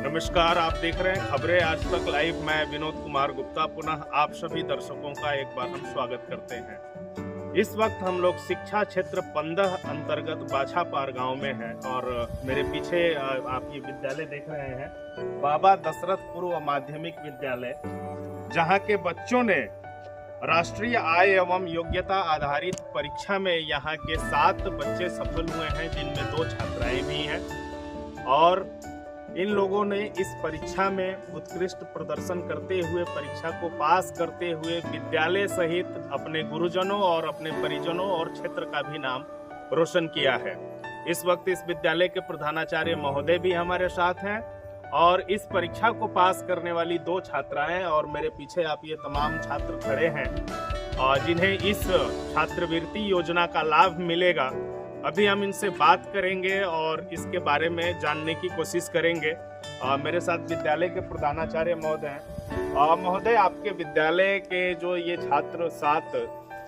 नमस्कार, आप देख रहे हैं खबरें आज तक लाइव। मैं विनोद कुमार गुप्ता पुनः आप सभी दर्शकों का एक बार हम स्वागत करते हैं। इस वक्त हम लोग शिक्षा क्षेत्र 15 अंतर्गत बाछापार गांव में हैं और मेरे पीछे आप ये विद्यालय देख रहे हैं, बाबा दशरथ पूर्व माध्यमिक विद्यालय, जहां के बच्चों ने राष्ट्रीय आय एवं योग्यता आधारित परीक्षा में यहाँ के 7 बच्चे सफल हुए हैं, जिनमें 2 छात्राएं भी हैं। और इन लोगों ने इस परीक्षा में उत्कृष्ट प्रदर्शन करते हुए, परीक्षा को पास करते हुए विद्यालय सहित अपने गुरुजनों और अपने परिजनों और क्षेत्र का भी नाम रोशन किया है। इस वक्त इस विद्यालय के प्रधानाचार्य महोदय भी हमारे साथ हैं और इस परीक्षा को पास करने वाली 2 छात्राएं और मेरे पीछे आप ये तमाम छात्र खड़े हैं और जिन्हें इस छात्रवृत्ति योजना का लाभ मिलेगा। अभी हम इनसे बात करेंगे और इसके बारे में जानने की कोशिश करेंगे। मेरे साथ विद्यालय के प्रधानाचार्य महोदय हैं। महोदय, आपके विद्यालय के जो ये छात्र 7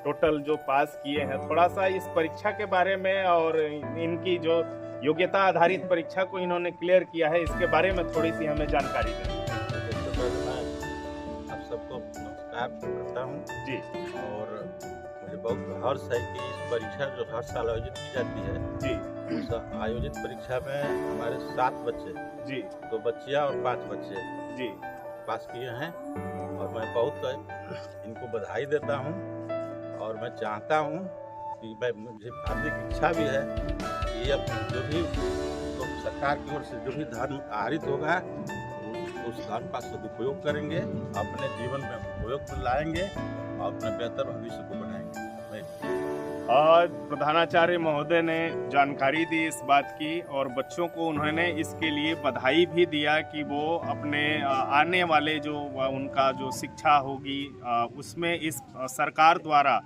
टोटल जो पास किए हैं, थोड़ा सा इस परीक्षा के बारे में और इनकी जो योग्यता आधारित परीक्षा को इन्होंने क्लियर किया है, इसके बारे में थोड़ी सी हमें जानकारी दें। आप सबको नमस्कार करता हूँ जी। और मुझे बहुत हर्ष है कि इस परीक्षा जो हर साल आयोजित की जाती है जी, उस आयोजित परीक्षा में हमारे 7 बच्चे जी, 2 बच्चियाँ और 5 बच्चे जी, पास किए हैं और मैं बहुत इनको बधाई देता हूँ। और मैं चाहता हूँ कि मुझे हार्दिक इच्छा भी है कि अब जो भी तो सरकार की ओर से जो भी धन आहरित होगा उस धन का सदुपयोग करेंगे, अपने जीवन में उपयोग में लाएंगे और अपने बेहतर भविष्य को बनाएंगे। आज प्रधानाचार्य महोदय ने जानकारी दी इस बात की और बच्चों को उन्होंने इसके लिए बधाई भी दिया कि वो अपने आने वाले जो उनका जो शिक्षा होगी उसमें इस सरकार द्वारा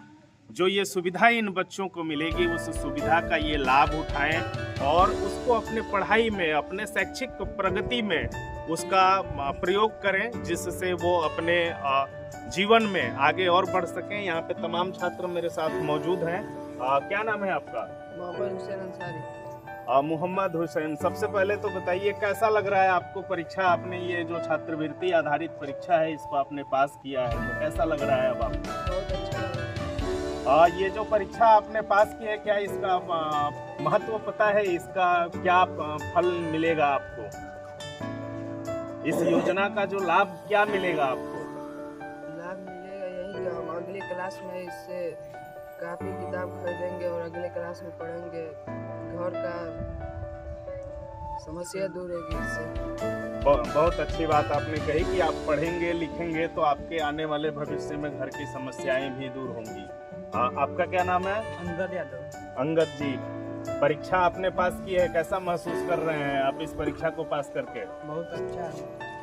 जो ये सुविधा इन बच्चों को मिलेगी, उस सुविधा का ये लाभ उठाएं और उसको अपने पढ़ाई में, अपने शैक्षिक प्रगति में उसका प्रयोग करें, जिससे वो अपने जीवन में आगे और बढ़ सकें। यहाँ पे तमाम छात्र मेरे साथ मौजूद हैं। क्या नाम है आपका? मोहम्मद हुसैन अंसारी। मोहम्मद हुसैन, सबसे पहले तो बताइए कैसा लग रहा है आपको परीक्षा? आपने ये जो छात्रवृत्ति आधारित परीक्षा है इसको आपने पास किया है, तो कैसा लग रहा है अब आपको? बहुत अच्छा लग रहा है। ये जो परीक्षा आपने पास की है, क्या इसका महत्व पता है? इसका क्या फल मिलेगा आपको? इस योजना का जो लाभ क्या मिलेगा आपको? लाभ मिलेगा यही कि हम अगली क्लास में इससे काफ़ी किताब खरीदेंगे और अगले क्लास में पढ़ेंगे। घर का समस्या दूर होगी इससे। बहुत अच्छी बात आपने कही कि आप पढ़ेंगे लिखेंगे तो आपके आने वाले भविष्य में घर की समस्याएं भी दूर होंगी। आपका क्या नाम है? अंगद यादव। अंगद जी, परीक्षा आपने पास की है, कैसा महसूस कर रहे हैं आप इस परीक्षा को पास करके? बहुत अच्छा है।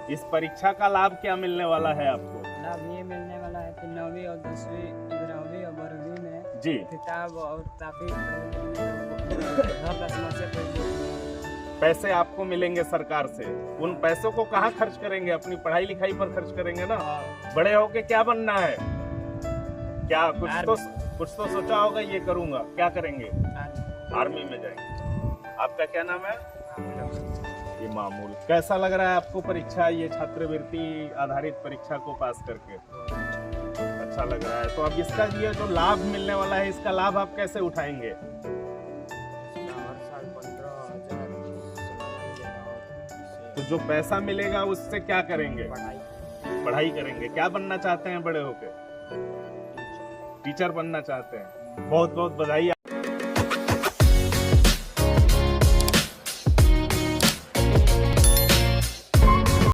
इस परीक्षा का लाभ क्या मिलने वाला है आपको? लाभ ये मिलने वाला है कि 9वीं और 10वीं, 11वीं और 12वीं में जी, किताब और काफ़ी समस्या पैसे आपको मिलेंगे सरकार से। उन पैसों को कहाँ खर्च करेंगे? अपनी पढ़ाई लिखाई पर खर्च करेंगे ना। बड़े होके क्या बनना है? क्या कुछ तो सोचा होगा ये करूंगा, क्या करेंगे? आर्मी में जाएंगे। आपका क्या नाम है? ये मामूल। कैसा लग रहा है आपको परीक्षा, ये छात्रवृत्ति आधारित परीक्षा को पास करके? अच्छा लग रहा है। तो अब इसका ये जो लाभ मिलने वाला है, इसका लाभ आप कैसे उठाएंगे? हर साल 15,000 तो जो पैसा मिलेगा उससे क्या करेंगे? पढ़ाई करेंगे। क्या बनना चाहते हैं बड़े होके? टीचर बनना चाहते हैं। बहुत बहुत बधाई।